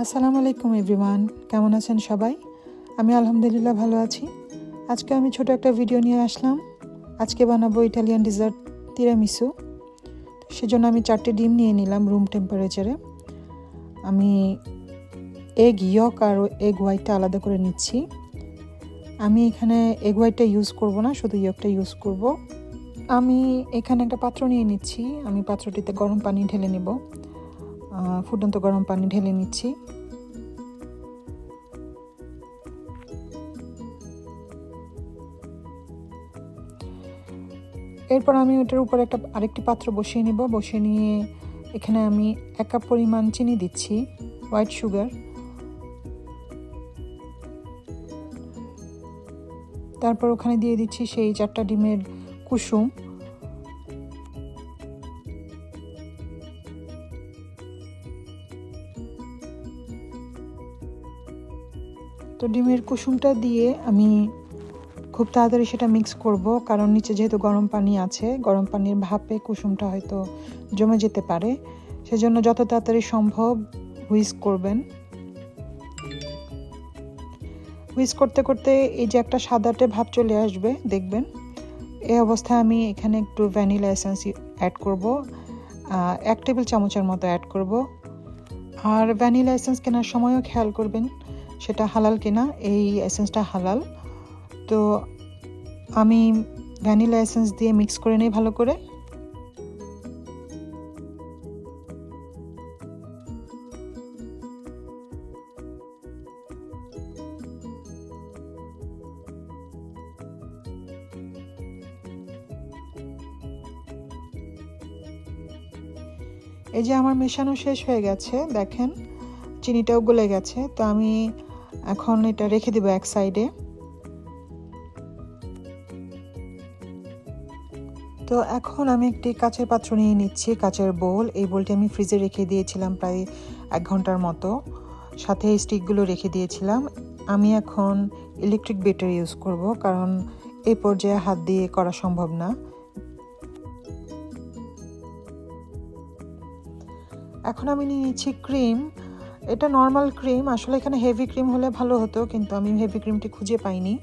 আসসালামু আলাইকুম এভরিওয়ান, কেমন আছেন সবাই? আমি আলহামদুলিল্লাহ ভালো আছি। আজকে আমি ছোট একটা ভিডিও নিয়ে আসলাম। আজকে বানাবো ইটালিয়ান ডেজার্ট তিরামিসু। সেজন্য আমি 4টে ডিম নিয়ে নিলাম রুম টেম্পারেচারে। আমি এগ ইয়ক আর এগ হোয়াইটটা আলাদা করে নিচ্ছি। আমি এখানে এগ হোয়াইটটা ইউজ করব না, শুধু ইয়কটা ইউজ করব। আমি এখানে একটা পাত্র নিয়ে নিচ্ছি। আমি পাত্রটিতে গরম পানি ঢেলে নেব। ফুটন্ত গরম পানি ঢেলে নিচ্ছি। এরপর আমি ওটার উপর আরেকটি পাত্র বসিয়ে নেব। বসিয়ে নিয়ে এখানে আমি 1 কাপ পরিমাণ চিনি দিচ্ছি, হোয়াইট সুগার। তারপর ওখানে দিয়ে দিচ্ছি সেই 4টা ডিমের কুসুম। তো ডিমের কুসুমটা দিয়ে আমি খুব তাড়াতাড়ি সেটা মিক্স করব, কারণ নিচে যেহেতু গরম পানি আছে, গরম পানির ভাপে কুসুমটা হয়তো জমে যেতে পারে। সেজন্য যত তাড়াতাড়ি সম্ভব হুইস্ক করবেন। হুইস্ক করতে করতে এই যে একটা সাদাটে ভাব চলে আসবে, দেখবেন। এই অবস্থায় আমি এখানে একটু ভ্যানিলা এসেন্স অ্যাড করব, 1 টেবিল চামচের মতো অ্যাড করব। আর ভ্যানিলা এসেন্স কেনার সময়ও খেয়াল করবেন সেটা হালাল কিনা। এই এসেন্সটা হালাল। তো আমি ভ্যানিলা এসেন্স দিয়ে মিক্স করে নিই ভালো করে। এই যে আমার মেশানো শেষ হয়ে গেছে, দেখেন চিনিটাও গলে গেছে। তো আমি এখন এটা রেখে দেব এক সাইডে। তো এখন আমি একটি কাচের পাত্র নিয়ে নিচ্ছি, কাচের বোল। এই বোলটি আমি ফ্রিজে রেখে দিয়েছিলাম প্রায় 1 ঘন্টার মতো, সাথে স্টিকগুলো রেখে দিয়েছিলাম। আমি এখন ইলেকট্রিক বিটার ইউজ করব, কারণ এই পর্যায়ে হাত দিয়ে করা সম্ভব না। এখন আমি নিয়ে নিচ্ছি ক্রিম। এটা নর্মাল ক্রিম, আসলে এখানে হেভি ক্রিম হলে ভালো হতো, কিন্তু আমি হেভি ক্রিমটি খুঁজে পাইনি।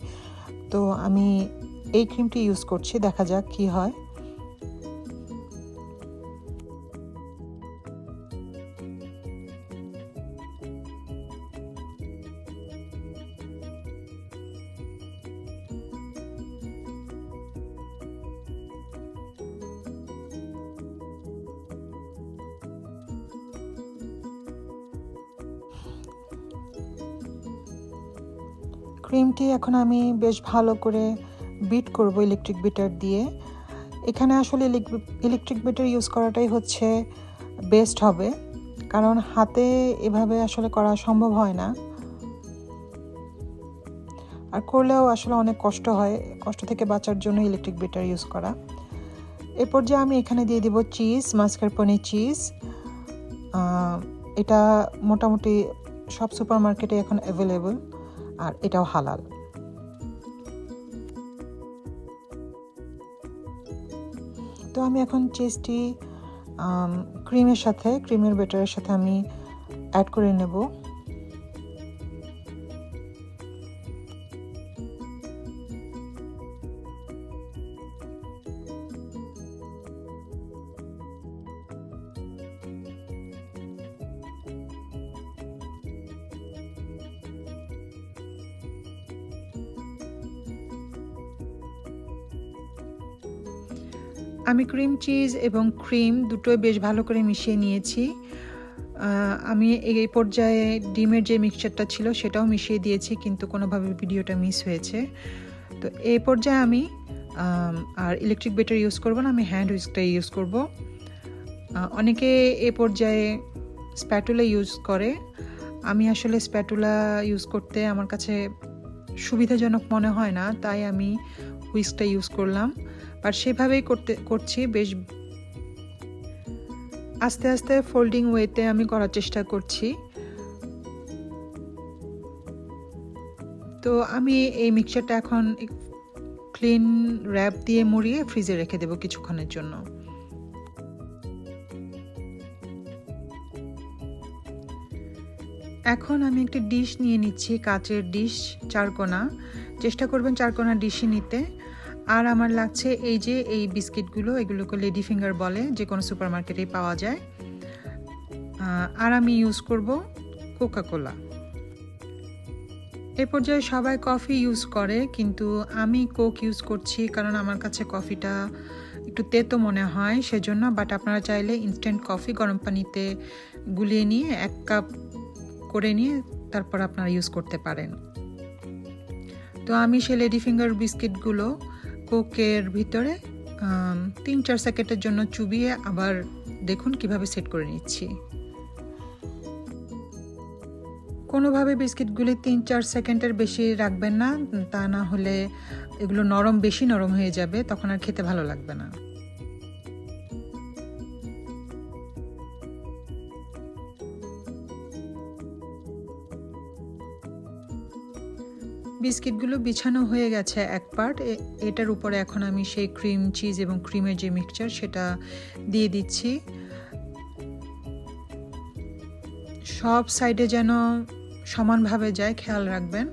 তো আমি এই ক্রিমটি ইউজ করছি, দেখা যাক কি হয়। ক্রিমটি এখন আমি বেশ ভালো করে বিট করব ইলেকট্রিক বিটার দিয়ে। এখানে আসলে ইলেকট্রিক বিটার ইউজ করাটাই হচ্ছে বেস্ট হবে, কারণ হাতে এভাবে আসলে করা সম্ভব হয় না, আর করলেও আসলে অনেক কষ্ট হয়। কষ্ট থেকে বাঁচার জন্য ইলেকট্রিক বিটার ইউজ করা। এরপর যে আমি এখানে দিয়ে দিব চিজ, মাস্কারপোনে চিজ। এটা মোটামুটি সব সুপার মার্কেটে এখন অ্যাভেলেবল, আর এটাও হালাল। তো আমি এখন চিজটি ক্রিমের ব্যাটারের সাথে আমি অ্যাড করে নেব। আমি ক্রিম চিজ এবং ক্রিম দুটোই বেশ ভালো করে মিশিয়ে নিয়েছি। আমি এই পর্যায়ে ডিমের যে মিক্সচারটা ছিল সেটাও মিশিয়ে দিয়েছি, কিন্তু কোনোভাবে ভিডিওটা মিস হয়েছে। তো এই পর্যায়ে আমি আর ইলেকট্রিক বিটার ইউজ করব না, আমি হ্যান্ড হুইস্কটা ইউজ করব। অনেকে এ পর্যায়ে স্প্যাটুলা ইউজ করে। আমি আসলে স্প্যাটুলা ইউজ করতে আমার কাছে সুবিধাজনক মনে হয় না, তাই আমি হুইস্কটা ইউজ করলাম। আর সেভাবেই করছি, বেশ আস্তে আস্তে ফোল্ডিং ওয়েতে আমি করার চেষ্টা করছি। তো আমি এই মিক্সচারটা এখন ক্লিন র্যাপ দিয়ে মুড়িয়ে ফ্রিজে রেখে দেব কিছুক্ষণের জন্য। এখন আমি একটি ডিশ নিয়ে নিচ্ছি, কাচের ডিশ, চারকোনা। চেষ্টা করবেন চারকোনা ডিশই নিতে। আর আমার লাগছে এই যে এই বিস্কিটগুলো, এগুলোকে লেডি ফিঙ্গার বলে, যে কোনো সুপার মার্কেটেই পাওয়া যায়। আর আমি ইউজ করব কোকা কোলা। এ পর্যায়ে সবাই কফি ইউজ করে, কিন্তু আমি কোক ইউজ করছি কারণ আমার কাছে কফিটা একটু তেতো মনে হয় সেজন্য। বাট আপনারা চাইলে ইনস্ট্যান্ট কফি গরম পানিতে গুলিয়ে নিয়ে 1 কাপ করে নিয়ে তারপর আপনারা ইউজ করতে পারেন। তো আমি সেই লেডি ফিঙ্গার বিস্কিটগুলো কোকের ভিতরে 3-4 সেকেন্ডের জন্য চুবিয়ে আবার দেখুন কিভাবে সেট করে নিচ্ছি। কোনোভাবে বিস্কিটগুলি 3-4 সেকেন্ডের বেশি রাখবেন না, তা না হলে এগুলো বেশি নরম হয়ে যাবে, তখন আর খেতে ভালো লাগবে না। বিস্কিটগুলো বিছানো হয়ে গেছে এক পার্ট। এটার উপরে এখন আমি সেই ক্রিম চিজ এবং ক্রিমের যে মিক্সচার সেটা দিয়ে দিচ্ছি। সব সাইডে যেন সমানভাবে যায় খেয়াল রাখবেন।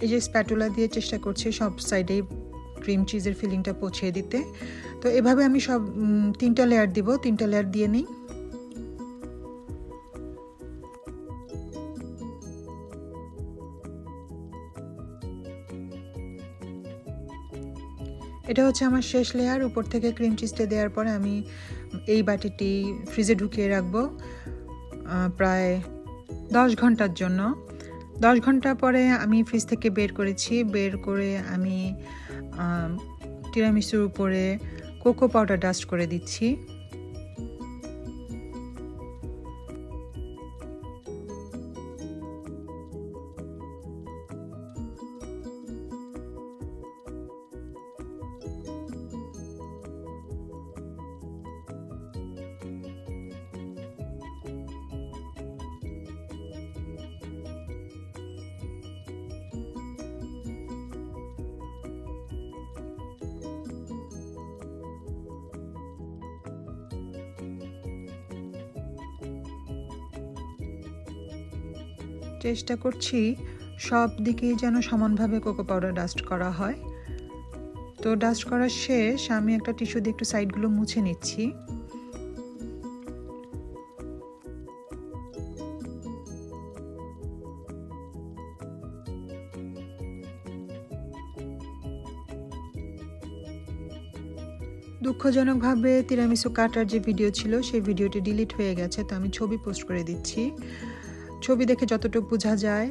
এই যে স্প্যাটুলা দিয়ে চেষ্টা করছি সব সাইডেই ক্রিম চিজের ফিলিংটা পৌঁছে দিতে। তো এভাবে আমি সব 3টা লেয়ার দিব, 3টা লেয়ার দিয়ে নিই। এটা হচ্ছে আমার শেষ লেয়ার। উপর থেকে ক্রিম চিজটা দেওয়ার পরে আমি এই বাটিটি ফ্রিজে ঢুকিয়ে রাখবো প্রায় 10 ঘন্টার জন্য। 10 ঘন্টা পরে আমি ফ্রিজ থেকে বের করেছি। বের করে আমি টিরামিসুর উপরে কোকো পাউডার ডাস্ট করে দিচ্ছি। চেষ্টা করছি সব দিকেই যেন সমানভাবে কোকো পাউডার ডাস্ট করা হয়। তো ডাস্ট করা শেষ, আমি একটা টিস্যু দিয়ে একটু সাইডগুলো মুছে নিচ্ছি। দুঃখজনকভাবে তিরামিসু কাটার যে ভিডিও ছিল সেই ভিডিওটি ডিলিট হয়ে গেছে, তো আমি ছবি পোস্ট করে দিচ্ছি। ছবি দেখে যতটুকু বোঝা যায়।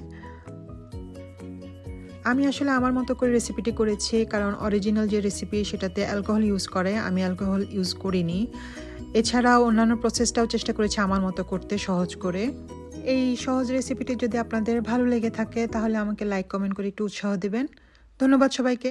আমি আসলে আমার মতো করে রেসিপিটি করেছি, কারণ অরিজিনাল যে রেসিপি সেটাতে অ্যালকোহল ইউজ করে, আমি অ্যালকোহল ইউজ করিনি। এছাড়াও অন্যান্য প্রসেসটাও চেষ্টা করেছি আমার মতো করতে সহজ করে। এই সহজ রেসিপিটি যদি আপনাদের ভালো লেগে থাকে তাহলে আমাকে লাইক কমেন্ট করে একটু উৎসাহ দিবেন। ধন্যবাদ সবাইকে।